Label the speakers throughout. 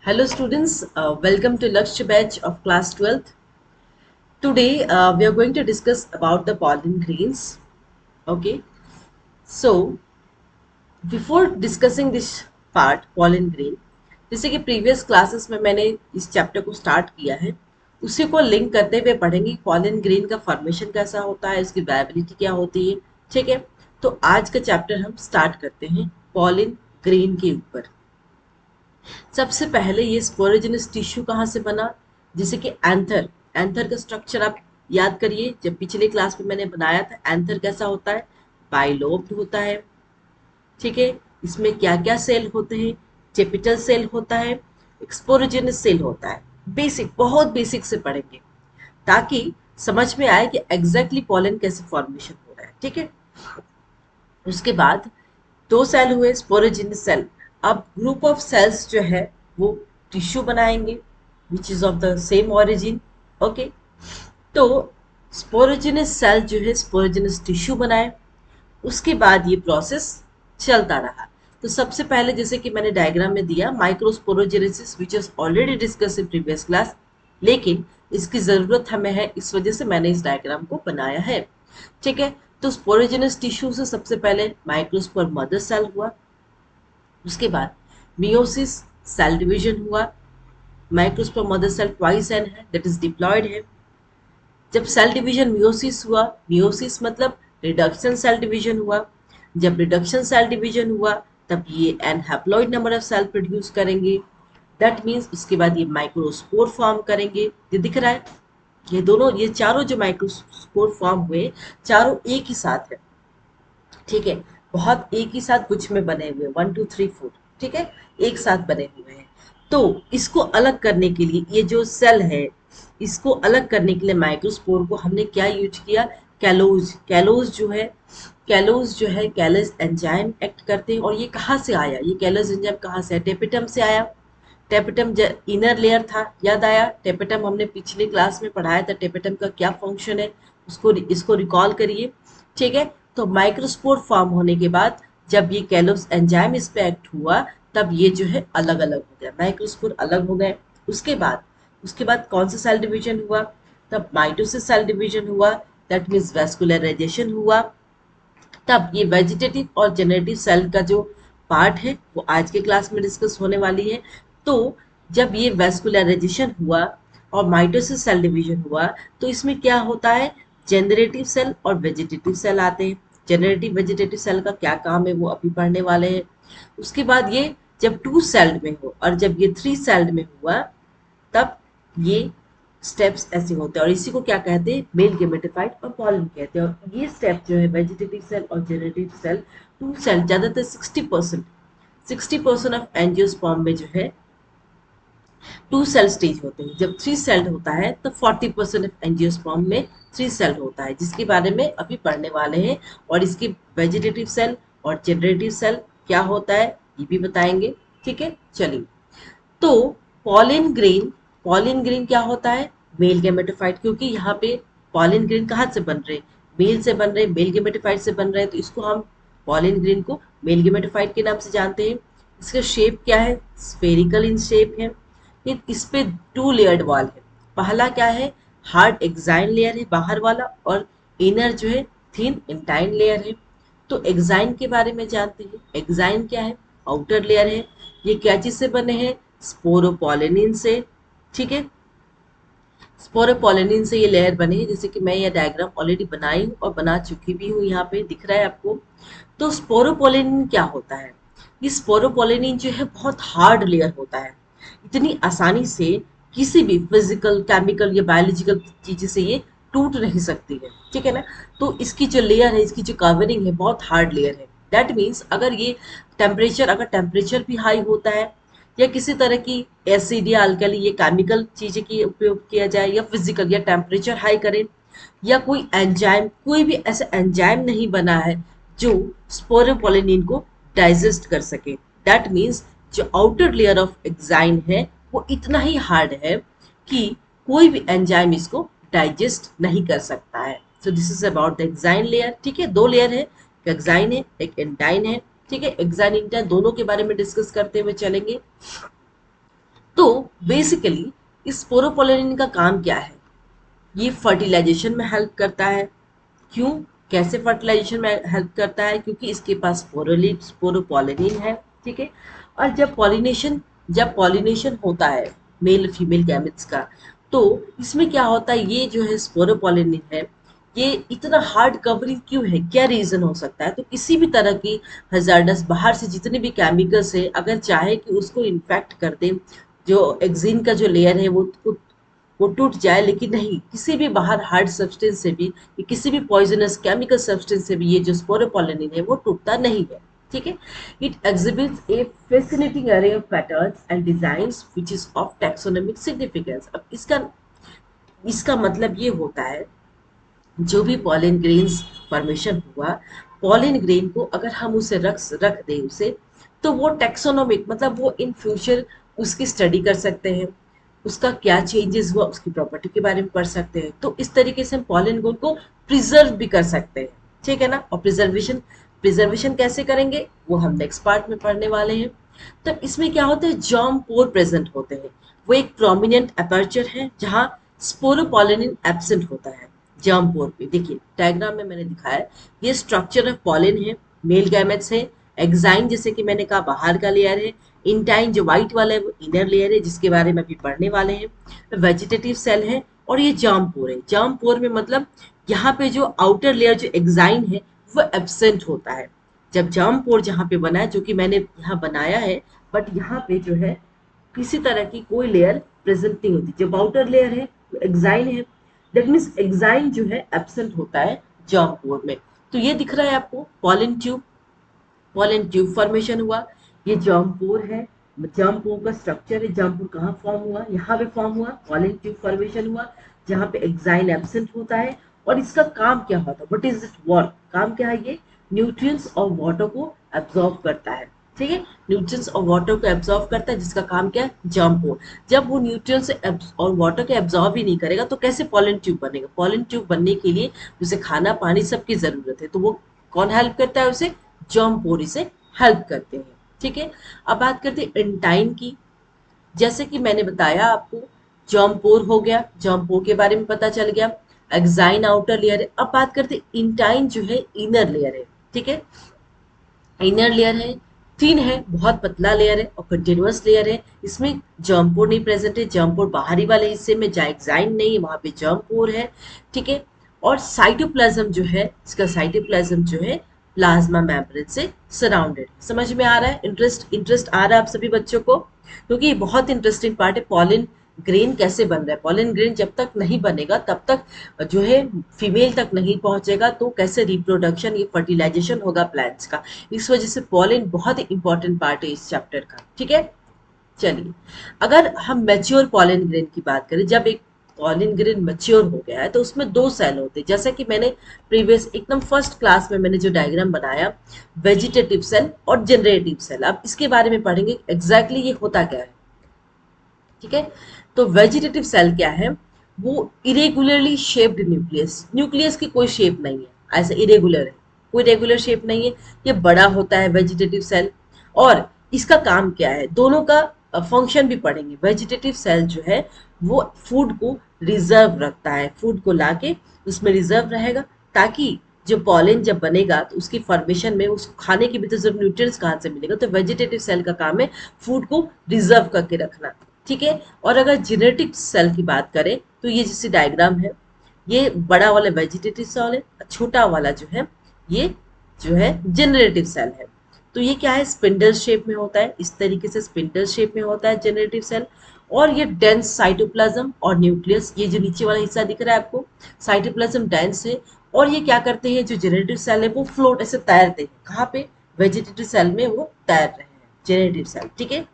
Speaker 1: Hello students, welcome to Lakshya batch of class 12th. Today we are going to discuss about the pollen grains. Okay, so before discussing this part pollen grain, जैसे कि previous classes में मैंने इस chapter को start किया है, उसी को link करते हुए पढ़ेंगे pollen grain का formation कैसा होता है, इसकी viability क्या होती है, ठीक है। तो आज का chapter हम start करते हैं pollen grain के ऊपर। सबसे पहले ये स्पोरोजेनस टिश्यू कहाँ से बना, जैसे कि एंथर। एंथर का स्ट्रक्चर आप याद करिए, जब पिछले क्लास में मैंने बनाया था एंथर कैसा होता है, बाइलोब्ड होता है, ठीक है। इसमें क्या क्या सेल होते हैं, टेपिटल सेल होता है, स्पोरोजेनस सेल होता है। बेसिक, बहुत बेसिक से पढ़ेंगे ताकि समझ में आए कि एग्जैक्टली पॉलन कैसे फॉर्मेशन हो रहा है, ठीक है। उसके बाद दो सेल हुए स्पोरोजेनस सेल। अब ग्रुप ऑफ सेल्स जो है वो टिश्यू बनाएंगे which is of the same origin. Okay, तो स्पोरोजेनस सेल जो है स्पोरोजेनस टिश्यू बनाए, उसके बाद ये प्रोसेस चलता रहा। तो सबसे पहले जैसे कि मैंने डायग्राम में दिया microsporogenesis which is already discuss in previous class, लेकिन इसकी ज़रूरत हमें है, इस वजह से मैंने इस डायग्राम को बनाया है, ठीक है। तो स्पोरोजेनस टिश्यू से सबसे पहले माइक्रोस्पोर मदर सेल हुआ, उसके बाद मियोसिस सेल डिवीजन हुआ। Microspore mother cell twice n है, दैट इज डिप्लॉयड है। जब सेल डिवीजन मियोसिस हुआ, मियोसिस मतलब रिडक्शन सेल डिवीजन हुआ। जब रिडक्शन सेल डिवीजन हुआ तब ये n haploid number of cell produce करेंगे, दैट मीन्स उसके बाद ये माइक्रोस्पोर फॉर्म करेंगे। ये दिख रहा है, ये दोनों, ये चारों जो माइक्रोस्पोर फॉर्म हुए चारों एक ही साथ है, ठीक है। बहुत एक ही साथ गुच्छ में बने हुए, 1 2 3 4, ठीक है, एक साथ बने हुए हैं। तो इसको अलग करने के लिए ये जो सेल है, इसको अलग करने के लिए माइक्रोस्पोर को हमने क्या यूज किया, कैलोज। कैलोज जो है, कैलोज जो है कैलोज एंजाइम एक्ट करते हैं। और ये कहाँ से आया, ये कैलोज एंजाइम कहाँ से आया, टेपिटम से आया। टेपिटम इनर लेयर था, याद आया, टेपिटम हमने पिछले क्लास में पढ़ाया था, टेपिटम का क्या फंक्शन है, उसको इसको रिकॉल करिए, ठीक है। तो माइक्रोस्पोर फॉर्म होने के बाद जब ये कैलोस एंजाइम इस पे एक्ट हुआ तब ये जो है अलग अलग हो गया, माइक्रोस्पोर अलग हो गए। उसके बाद कौन सा सेल डिवीजन हुआ, तब माइटोसिस सेल डिवीजन हुआ, दैट मीन्स वैस्कुलराइजेशन हुआ। तब ये वेजिटेटिव और जेनेरेटिव सेल का जो पार्ट है वो आज के क्लास में डिस्कस होने वाली है। तो जब ये वेस्कुलराइजेशन हुआ और माइटोसिस सेल डिवीजन हुआ तो इसमें क्या होता है, जेनरेटिव सेल और वेजिटेटिव सेल आते हैं। जेनरेटिव वेजिटेटिव सेल का क्या काम है वो अभी पढ़ने वाले हैं। उसके बाद ये जब 2 सेल्ड में हो और जब ये 3 सेल्ड में हुआ तब ये स्टेप्स ऐसे होते हैं, और इसी को क्या कहते हैं, मेल गेमेटिफाइड और पॉलन कहते हैं। और ये स्टेप जो है वेजिटेटिव सेल और जेनेरेटिव सेल, 2 सेल, ज़्यादातर 60% ऑफ एंजियोस्पर्म में जो है 2 सेल स्टेज होते हैं। जब 3 सेल्ड होता है तो 40% ऑफ एंजियोस्पर्म में 3 सेल्ड होता है, जिसके बारे में अभी पढ़ने वाले हैं। और इसके वेजिटेटिव सेल और जेनरेटिव सेल क्या होता है ये भी बताएंगे, ठीक है। चलिए, तो पॉलिन ग्रेन, पॉलिन ग्रेन क्या होता है, मेल गेमेटोफाइट, क्योंकि यहाँ पे पॉलिन ग्रेन कहाँ से बन रहे, मेल से बन रहे, मेल गेमेटोफाइट से बन रहे हैं, तो इसको हम पॉलिन ग्रेन को मेल गेमेटोफाइट के नाम से जानते हैं। इसका शेप क्या है, स्फेरिकल इन शेप है। इस पे 2 लेयर्ड वॉल है। पहला क्या है, हार्ड एक्साइन लेयर है बाहर वाला, और इनर जो है थिन इंटाइन लेयर है। तो एक्साइन के बारे में जानते हैं, एक्साइन क्या है, आउटर लेयर है। ये क्या चीज से बने हैं, स्पोरोपोलिनिन से, ठीक है। स्पोरोपोलिनिन से ये लेयर बने हैं, जैसे कि मैं ये डायग्राम ऑलरेडी बनाई हूँ और बना चुकी भी हूँ, यहाँ पे दिख रहा है आपको। तो स्पोरोपोलिनिन क्या होता है, ये स्पोरोपोलिनिन जो है बहुत हार्ड लेयर होता है, इतनी आसानी से किसी भी फिजिकल, केमिकल या बायोलॉजिकल चीज से ये टूट नहीं सकती है, ठीक है ना। तो इसकी जो लेयर है, इसकी जो कवरिंग है बहुत हार्ड लेयर है। दैट मीन्स अगर ये अगर टेम्परेचर भी हाई होता है या किसी तरह की एसिड या अल्कली ये केमिकल चीजें की उपयोग किया जाए, या फिजिकल या टेम्परेचर हाई करें, या कोई एंजाइम, कोई भी ऐसा एंजाइम नहीं बना है जो स्पोरोपोलिनिन को डाइजेस्ट कर सके। दैट मीन्स जो आउटर लेयर ऑफ एक्साइन है वो इतना ही हार्ड है कि कोई भी एंजाइम इसको डाइजेस्ट नहीं कर सकता है। So this is about the exine layer, ठीक है। 2 लेयर है, एक एक्साइन है एक एंटाइन है, ठीक है। एक्साइन इंटाइन दोनों के बारे में डिस्कस करते हुए चलेंगे। तो बेसिकली इस स्पोरोपोलिन का काम क्या है? ये फर्टिलाइजेशन में हेल्प करता है। क्यों? कैसे फर्टिलाइजेशन में हेल्प करता है? क्योंकि इसके पास स्पोरोपोलिन है। ठीक है। और जब पॉलिनेशन होता है मेल फीमेल गैमेट्स का, तो इसमें क्या होता है, ये जो है स्पोरोपोलिन है, ये इतना हार्ड कवरिंग क्यों है? क्या रीजन हो सकता है? तो किसी भी तरह की हजार्डस बाहर से जितने भी केमिकल्स है, अगर चाहे कि उसको इन्फेक्ट कर दे, जो एक्सिन का जो लेयर है वो टूट जाए, लेकिन नहीं, किसी भी बाहर हार्ड सब्सटेंस से भी, किसी भी पॉइजनस केमिकल सब्सटेंस से भी ये जो स्पोरोपोलिन है वो टूटता नहीं है। ठीक है। इट एग्जिबिट्स ए फैसिनेटिंग अरे of patterns and designs which is of taxonomic significance. अब इसका इसका मतलब ये होता है, जो भी पॉलिन ग्रेन्स फॉर्मेशन हुआ, पॉलिन ग्रेन को अगर हम उसे रख दें उसे, तो वो टेक्सोनोमिक मतलब वो इन फ्यूचर उसकी स्टडी कर सकते हैं, उसका क्या चेंजेस हुआ उसकी प्रॉपर्टी के बारे में पढ़ सकते हैं। तो इस तरीके से हम पॉलिन ग्रेन को प्रिजर्व भी कर सकते हैं। ठीक है ना। और प्रिजर्वेशन प्रिजर्वेशन कैसे करेंगे वो हम नेक्स्ट पार्ट में पढ़ने वाले हैं। तो इसमें क्या होता है, जर्म पोर प्रेजेंट होते हैं। वो एक प्रोमिनेंट अपर्चर है जहां स्पोरोपोलिन एब्सेंट होता है। जर्म पोर पे देखिए डायग्राम में मैंने दिखाया है, ये स्ट्रक्चर ऑफ पॉलिन है, मेल गैमेट्स है, एक्साइन जैसे कि मैंने कहा बाहर का लेयर है, इंटाइन जो व्हाइट वाला है वो इनर लेयर है जिसके बारे में अभी पढ़ने वाले हैं, वेजिटेटिव सेल है, और ये जर्म पोर है। जर्म पोर में मतलब यहाँ पे जो आउटर लेयर जो एक्साइन है वो एब्सेंट होता है। जब जर्म पोर जहाँ पे बना है, जो कि मैंने यहाँ बनाया है, बट यहाँ पे जो है किसी तरह की कोई लेयर प्रेजेंट नहीं होती। जब आउटर लेयर है तो एक्साइन है, दैट मीन्स एक्साइन जो है एब्सेंट होता है जर्म पोर में। तो ये दिख रहा है आपको पॉलन ट्यूब फॉर्मेशन हुआ, ये जर्म पोर है। जर्म पोर का स्ट्रक्चर है, जर्म पोर कहाँ फॉर्म हुआ, यहाँ पे फॉर्म हुआ, पॉलन ट्यूब फॉर्मेशन हुआ जहाँ पे एक्साइन एब्सेंट होता है। और इसका काम क्या होता है, व्हाट इज इट वर्क, काम क्या है, ये न्यूट्रिएंट्स और वाटर को एब्जॉर्ब करता है। ठीक है। न्यूट्रिएंट्स और वाटर को एब्जॉर्ब करता है, जिसका काम क्या है, जर्म पोर। जब वो न्यूट्रिएंट्स और वाटर को एब्जॉर्ब ही नहीं करेगा तो कैसे पॉलन ट्यूब बनेगा? पॉलन ट्यूब बनने के लिए उसे खाना पानी सबकी जरूरत है, तो वो कौन हेल्प करता है उसे? जर्म पोर इसे हेल्प करते हैं। ठीक है। अब बात करते हैं इंटाइन की। जैसे कि मैंने बताया आपको, जर्म पोर हो गया, जर्म पोर के बारे में पता चल गया, एक्साइन आउटर लेयर है। अब बात करते हैं इंटाइन जो है इनर लेयर है। ठीक है। इनर लेयर है, थिन है, बहुत पतला लेयर है और कंटिन्यूअस लेयर है। इसमें जर्म पोर नहीं प्रेजेंट है, जर्म पोर बाहरी वाले हिस्से में जहाँ एक्साइन नहीं है वहां पे जर्म पोर है। ठीक है। और साइटोप्लाज्म जो है, इसका साइटोप्लाज्म जो है प्लाज्मा मेम्ब्रेन से सराउंडेड। समझ में आ रहा है? इंटरेस्ट आ रहा है आप सभी बच्चों को? क्योंकि ये बहुत इंटरेस्टिंग पार्ट है, पॉलिन ग्रेन कैसे बन रहा है। पॉलिन ग्रेन जब तक नहीं बनेगा तब तक जो है फीमेल तक नहीं पहुंचेगा, तो कैसे रिप्रोडक्शन, ये फर्टिलाइजेशन होगा प्लांट्स का। इस वजह से पॉलिन बहुत ही इंपॉर्टेंट पार्ट है इस चैप्टर का। ठीक है। चलिए, अगर हम मैच्योर पॉलिन ग्रेन की बात करें, जब एक पॉलिन ग्रेन मैच्योर हो गया है तो उसमें दो सेल होते हैं, जैसे कि मैंने प्रीवियस एकदम फर्स्ट क्लास में मैंने जो डायग्राम बनाया, वेजिटेटिव सेल और जनरेटिव सेल। अब इसके बारे में पढ़ेंगे एग्जैक्टली ये होता क्या है। ठीक है। तो वेजिटेटिव सेल क्या है, वो इरेगुलरली शेप्ड न्यूक्लियस, न्यूक्लियस की कोई शेप नहीं है, ऐसा इरेगुलर है, कोई रेगुलर शेप नहीं है, ये बड़ा होता है वेजिटेटिव सेल। और इसका काम क्या है, दोनों का फंक्शन भी पढ़ेंगे। वेजिटेटिव सेल जो है वो फूड को रिजर्व रखता है, फूड को लाके उसमें रिजर्व रहेगा, ताकि जो पॉलन जब बनेगा तो उसकी फॉर्मेशन में उसको खाने की भी तो जरूर न्यूट्रिएंट्स कहाँ से मिलेगा, तो वेजिटेटिव सेल का काम है फूड को रिजर्व करके रखना। ठीक है। और अगर जेनेटिक सेल की बात करें तो ये जैसे डायग्राम है, ये बड़ा वाला वेजिटेटिव सेल है, छोटा वाला जो है ये जो है जनरेटिव सेल है। तो ये क्या है, स्पिंडल शेप में होता है, इस तरीके से स्पिंडल शेप में होता है जनरेटिव सेल। और ये डेंस साइटोप्लाज्म और न्यूक्लियस, ये जो नीचे वाला हिस्सा दिख रहा है आपको, साइटोप्लाज्म डेंस है। और ये क्या करते हैं, जो जनरेटिव सेल है वो फ्लोट ऐसे तैरते हैं, कहाँ पे, वेजिटेटिव सेल में वो तैर रहे हैं जनरेटिव सेल। ठीक है।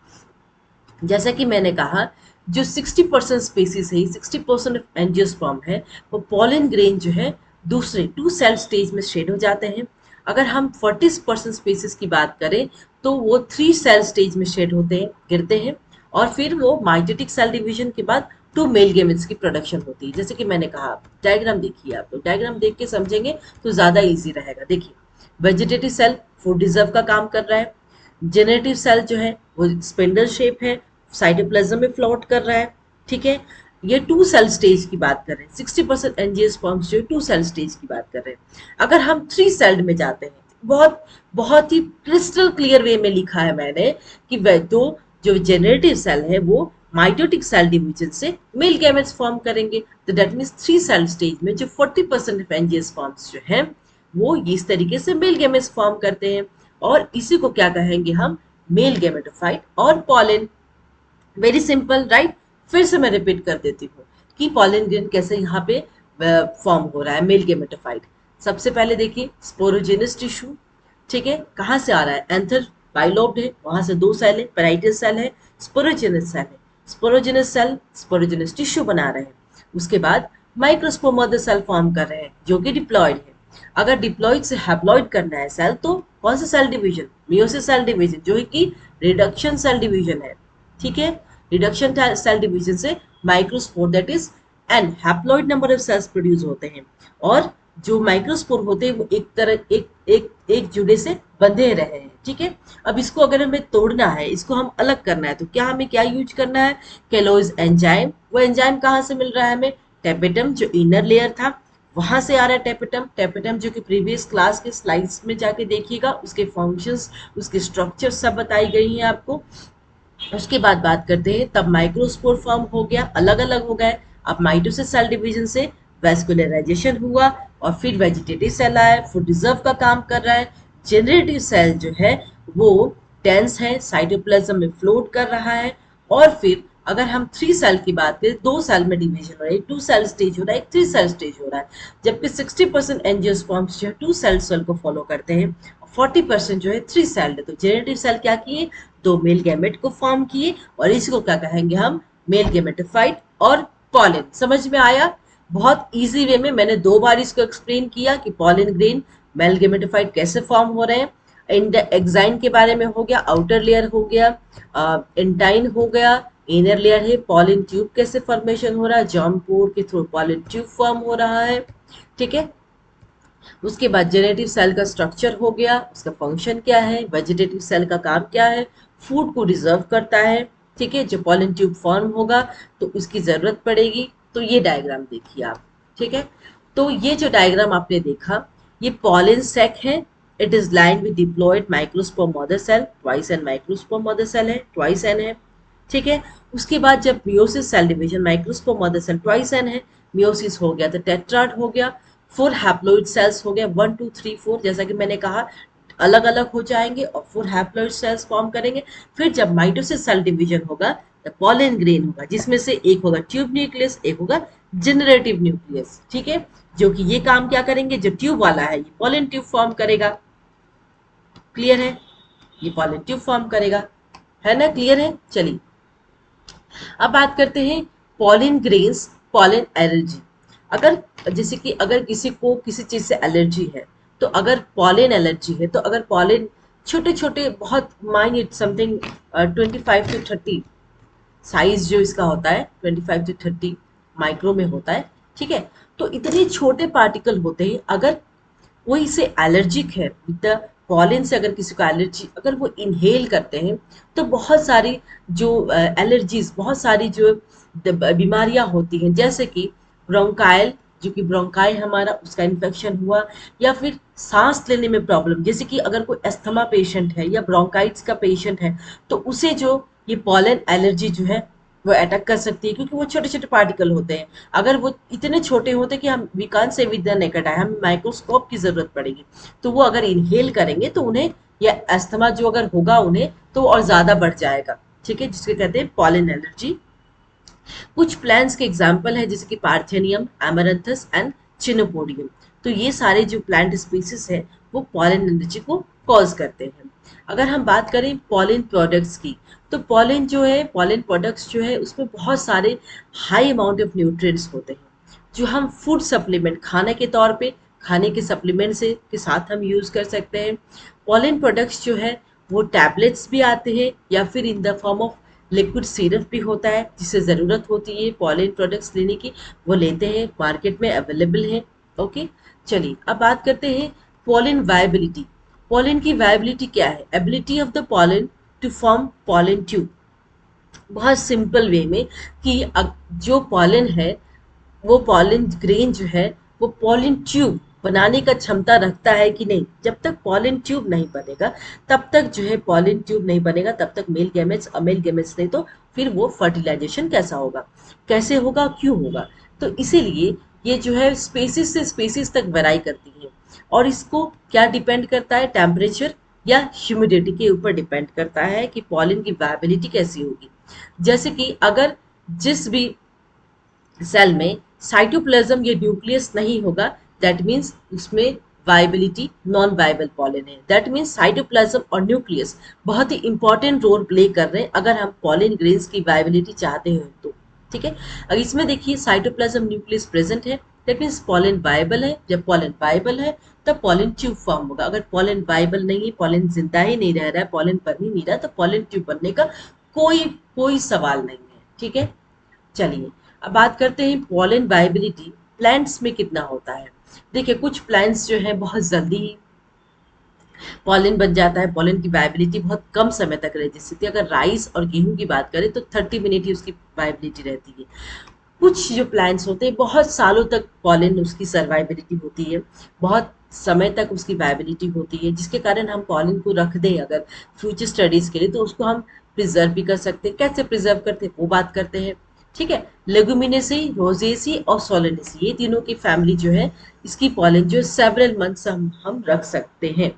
Speaker 1: जैसा कि मैंने कहा, जो 60% स्पीसीज है, 60% ऑफ एंजियोस्पर्म है, वो पॉलन ग्रेन जो है दूसरे टू सेल स्टेज में शेड हो जाते हैं। अगर हम 40% स्पीसीज की बात करें तो वो 3 सेल स्टेज में शेड होते हैं, गिरते हैं। और फिर वो माइटोटिक सेल डिवीजन के बाद 2 मेल गेमेट्स की प्रोडक्शन होती है। जैसे कि मैंने कहा, डायग्राम देखिए, आप लोग डायग्राम देख के समझेंगे तो ज्यादा इजी रहेगा। देखिए, वेजिटेटिव सेल फूड रिजर्व का काम कर रहा है, जेनेरेटिव सेल जो है वो स्पिंडल शेप है, साइटोप्लाज्म में फ्लोट कर रहा है, ठीक है। ये 2 सेल स्टेज की बात कर रहे हैं, 60% एंजियोस्पर्म्स जो 2 सेल स्टेज की बात कर रहे हैं। अगर हम 3 सेल्ड में जाते हैं, बहुत बहुत ही क्रिस्टल क्लियर वे में लिखा है मैंने कि वह तो जो जेनरेटिव सेल है वो माइटोटिक सेल डिवीजन से मेल गैमेट्स फॉर्म करेंगे। तो दैट मीन्स 3 सेल स्टेज में जो 40% ऑफ एंजियोस्पर्म्स जो है वो इस तरीके से मेल गैमेट्स फॉर्म करते हैं, और इसी को क्या कहेंगे हम, मेल गैमेटोफाइट और पॉलन। Very simple, right. फिर से मैं रिपीट कर देती हूँ कि पॉलन ग्रेन कैसे यहाँ पे फॉर्म हो रहा है, मेल गेमेटोफाइट। सबसे पहले देखिए स्पोरोजेनस टिश्यू, ठीक है, कहाँ से आ रहा है, एंथर बाइलोब्ड है, वहां से 2 सेल है, पेराइटल सेल है, स्पोरोजेनस सेल है। स्पोरोजेनस सेल स्पोरोजेनस टिश्यू बना रहे हैं, उसके बाद माइक्रोस्पोमोदर सेल फॉर्म कर रहे हैं जो कि डिप्लॉयड है। अगर डिप्लॉयड से हैप्लॉयड करना है सेल तो कौन सा cell division, meiosis cell division, जो है कि रिडक्शन सेल डिवीजन है, ठीक है। रिडक्शन सेल डिवीजन से microspore that is and haploid number of cells produce होते हैं, और जो माइक्रोस्पोर होते हैं वो एक तरह एक जुड़े से बंधे रहे हैं, ठीक है। अब इसको अगर हमें तोड़ना है, इसको हम अलग करना है, तो क्या हमें क्या यूज करना है, केलोज एंजाइम। वो एंजाइम कहाँ से मिल रहा है हमें, टेपेटम जो इनर लेयर था वहां से आ रहा है टेपेटम। टेपेटम जो कि प्रीवियस क्लास के स्लाइड्स में जाके देखिएगा, उसके फंक्शंस उसके स्ट्रक्चर सब बताई गई हैं आपको। उसके बाद बात करते हैं, तब माइक्रोस्पोर फॉर्म हो गया, अलग अलग हो गए। अब माइटोसिस सेल डिवीजन से वेस्कुलराइजेशन हुआ, और फिर वेजिटेटिव सेल आया, फूड रिजर्व का काम कर रहा है। जेनरेटिव सेल जो है वो डेंस है, साइटोप्लाज्म में फ्लोट कर रहा है। और फिर अगर हम 3 सेल की बात करें, 2 सेल में डिवीजन हो रहा है, 2 सेल स्टेज हो रहा है, एक 3 सेल स्टेज हो रहा है। जबकि 60% एंजियोस्पर्म्स जो है 2 सेल सेल को फॉलो करते हैं, 40% जो है 3 सेल है। तो जेनेटिव सेल क्या किए, 2 मेल गैमेट को फॉर्म किए, और इसको क्या कहेंगे हम, मेल गैमेटोफाइट और पॉलन। समझ में आया, बहुत इजी वे में मैंने 2 बार इसको एक्सप्लेन किया कि पॉलन ग्रेन मेल गैमेटोफाइट कैसे फॉर्म हो रहे हैं। एक्साइन के बारे में हो गया, आउटर लेयर हो गया, एंटाइन हो गया, इनर लेयर है, पॉलन ट्यूब कैसे फॉर्मेशन हो रहा है, जर्म पोर के थ्रू पॉलन ट्यूब फॉर्म हो रहा है, ठीक है। उसके बाद जेनेटिव सेल का स्ट्रक्चर हो गया, उसका फंक्शन क्या है, वेजिटेटिव सेल का काम क्या है, फूड को रिजर्व करता है, ठीक है। जो पॉलन ट्यूब फॉर्म होगा तो उसकी जरूरत पड़ेगी। तो ये डायग्राम देखिए आप, ठीक है। तो ये जो डायग्राम आपने देखा, ये पॉलन सैक है। It is lined with diploid microspore mother cell, twice n microspore mother cell है, ट्वाइस एन है, ठीक है। उसके बाद जब meiosis cell division, microspore mother cell twice n है, मियोसिस हो गया तो टेट्राड हो गया, 4 हैप्लॉइड सेल्स हो गए, 1 2 3 4, जैसा कि मैंने कहा अलग अलग हो जाएंगे और 4 हैप्लॉइड सेल्स फॉर्म करेंगे। फिर जब माइटोसिस सेल डिवीजन होगा तो पॉलन ग्रेन होगा, जिसमें से एक होगा ट्यूब न्यूक्लियस, एक होगा जनरेटिव न्यूक्लियस, ठीक है। जो कि ये काम क्या करेंगे, जो ट्यूब वाला है ये पॉलन ट्यूब फॉर्म करेगा, क्लियर है, ये पॉलन ट्यूब फॉर्म करेगा, है ना, क्लियर है। चलिए अब बात करते हैं पॉलन ग्रेन्स, पॉलन एलर्जी। अगर जैसे कि अगर किसी को किसी चीज से एलर्जी है, तो अगर पॉलन एलर्जी है, तो अगर पॉलन छोटे छोटे बहुत माइन्यूट समथिंग 25 to 30 साइज जो इसका होता है, 25 to 30 माइक्रो में होता है, ठीक है। तो इतने छोटे पार्टिकल होते हैं, अगर कोई से एलर्जिक है विद द पॉलन से, अगर किसी को एलर्जी, अगर वो इनहेल करते हैं तो बहुत सारी जो एलर्जीज, बहुत सारी जो बीमारियां होती हैं, जैसे कि ब्रोंकाइल, जो कि ब्रोंकाई हमारा उसका इन्फेक्शन हुआ, या फिर सांस लेने में प्रॉब्लम, जैसे कि अगर कोई अस्थमा पेशेंट है या ब्रोंकाइटिस का पेशेंट है, तो उसे जो ये पॉलन एलर्जी जो है वो अटैक कर सकती है, क्योंकि वो छोटे छोटे पार्टिकल होते हैं। अगर वो इतने छोटे होते कि हम we can't see with the naked eye, हमें माइक्रोस्कोप की जरूरत पड़ेगी। तो वो अगर इनहेल करेंगे तो उन्हें, या अस्थमा जो अगर होगा उन्हें, तो और ज्यादा बढ़ जाएगा, ठीक है, जिसके कहते हैं पॉलन एलर्जी। कुछ प्लांट्स के एग्जाम्पल है जैसे कि पार्थेनियम, एमरंथस एंड चिनोपोडियम। तो ये सारे जो प्लांट स्पीसीज है वो पॉलन एलर्जी को कॉज करते हैं। अगर हम बात करें पॉलन प्रोडक्ट्स की, तो पॉलन जो है, पॉलन प्रोडक्ट्स जो है उसमें बहुत सारे हाई अमाउंट ऑफ न्यूट्रिएंट्स होते हैं, जो हम फूड सप्लीमेंट खाने के तौर पे, खाने के सप्लीमेंट से के साथ हम यूज कर सकते हैं। पॉलन प्रोडक्ट्स जो है वो टैबलेट्स भी आते हैं, या फिर in the form of liquid syrup भी होता है, जिसे ज़रूरत होती है पॉलन प्रोडक्ट्स लेने की, वो लेते हैं, मार्केट में अवेलेबल है। ओके, चलिए अब बात करते हैं पॉलन वायबिलिटी। पॉलन की वायबिलिटी क्या है, ability of the pollen to form pollen tube, बहुत सिंपल वे में कि जो पॉलन है, वो पॉलन ग्रेन जो है वो पॉलन ट्यूब बनाने का क्षमता रखता है कि नहीं। जब तक पॉलन ट्यूब नहीं बनेगा तब तक जो है पॉलन ट्यूब नहीं बनेगा, तब तक मेल गैमेट्स अमेल गैमेट्स नहीं, तो फिर वो फर्टिलाइजेशन कैसा होगा, कैसे होगा, क्यों होगा। तो इसीलिए ये जो है स्पेसिस से स्पेसिस तक वेराई करती है। और इसको क्या डिपेंड करता है, टेम्परेचर या ह्यूमिडिटी के ऊपर डिपेंड करता है कि पॉलन की वायबिलिटी कैसी होगी। जैसे कि अगर जिस भी सेल में साइटोप्लाज्म या न्यूक्लियस नहीं होगा, दैट मीन्स उसमें वाइबिलिटी नॉन वाइबल पॉलन है। दैट मीन्स साइटोप्लाज्म और न्यूक्लियस बहुत ही इंपॉर्टेंट रोल प्ले कर रहे हैं अगर हम पॉलन ग्रेन्स की वाइबिलिटी चाहते हैं तो। ठीक है, अगर इसमें देखिए साइटोप्लाज्म न्यूक्लियस प्रेजेंट है, दैट मीन्स पॉलन वाइबल है। जब पॉलन वाइबल है तब पॉलन ट्यूब फॉर्म होगा। अगर पॉलन वाइबल नहीं है, पॉलन जिंदा ही नहीं रह रहा है, पॉलन बन ही नहीं रहा, तो पॉलन ट्यूब बनने का कोई कोई सवाल नहीं है। ठीक है, चलिए अब बात करते हैं पॉलन वाइबिलिटी प्लांट्स में कितना होता है। देखिए कुछ प्लांट्स जो है बहुत जल्दी पॉलन बन जाता है, पॉलन की वाइबिलिटी बहुत कम समय तक रहती है। जैसे अगर राइस और गेहूं की बात करें तो 30 मिनट ही उसकी वाइबिलिटी रहती है। कुछ जो प्लांट्स होते हैं बहुत सालों तक पॉलन उसकी सर्वाइबिलिटी होती है, बहुत समय तक उसकी वाइबिलिटी होती है, जिसके कारण हम पॉलन को रख दें अगर फ्यूचर स्टडीज के लिए तो उसको हम प्रिजर्व भी कर सकते हैं। कैसे प्रिजर्व करते हैं वो बात करते हैं। ठीक है, लेगुमिनेसी, रोजेसी और सोलेनेसी, ये तीनों की फैमिली जो है इसकी पॉलन जो सेवरल मंथ्स हम रख सकते हैं।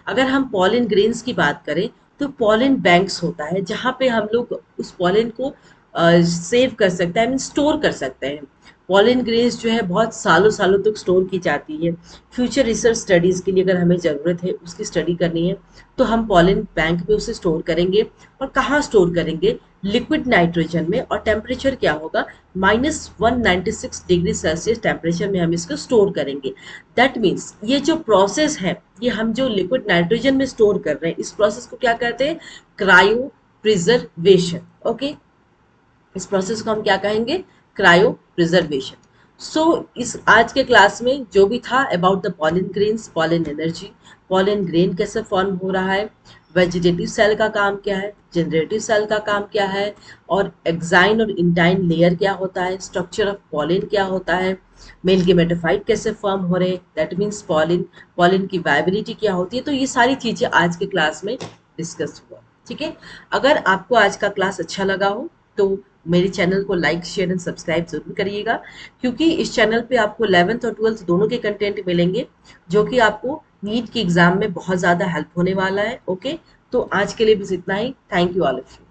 Speaker 1: अगर हम पॉलन ग्रेन्स की बात करें तो पॉलन बैंक्स होता है जहाँ पे हम लोग उस पॉलन को सेव कर सकते हैं, आई मीन स्टोर कर सकते हैं। पॉलन ग्रेन्स जो है बहुत सालों सालों तक स्टोर की जाती है। फ्यूचर रिसर्च स्टडीज़ के लिए अगर हमें ज़रूरत है उसकी स्टडी करनी है तो हम पॉलन बैंक में उसे स्टोर करेंगे। और कहाँ स्टोर करेंगे, लिक्विड नाइट्रोजन में। और टेम्परेचर क्या होगा, -196 डिग्री सेल्सियस टेम्परेचर में हम इसको स्टोर करेंगे। दैट मीन्स ये जो प्रोसेस है, ये हम जो लिक्विड नाइट्रोजन में स्टोर कर रहे हैं इस प्रोसेस को क्या कहते हैं, क्रायो प्रिजर्वेशन। ओके, इस प्रोसेस को हम क्या कहेंगे, क्रायो प्रिजर्वेशन। सो इस आज के क्लास में जो भी था about the pollen grains, pollen energy, pollen grain कैसे फॉर्म हो रहा है, वेजिटेटिव सेल का काम क्या है, जनरेटिव सेल का काम क्या है, और एक्साइन और इंटाइन लेयर क्या होता है, स्ट्रक्चर ऑफ पॉलन क्या होता है, मेल गेमेटोफाइट कैसे फॉर्म हो रहे हैं, दैट मीन्स पॉलन, पॉलन की वाइबिलिटी क्या होती है। तो ये सारी चीज़ें आज के क्लास में डिस्कस हुआ। ठीक है, अगर आपको आज का क्लास अच्छा लगा हो तो मेरे चैनल को लाइक शेयर एंड सब्सक्राइब जरूर करिएगा, क्योंकि इस चैनल पे आपको 11th और 12th दोनों के कंटेंट मिलेंगे जो कि आपको नीट के एग्जाम में बहुत ज़्यादा हेल्प होने वाला है। ओके, तो आज के लिए बस इतना ही। Thank you all of you.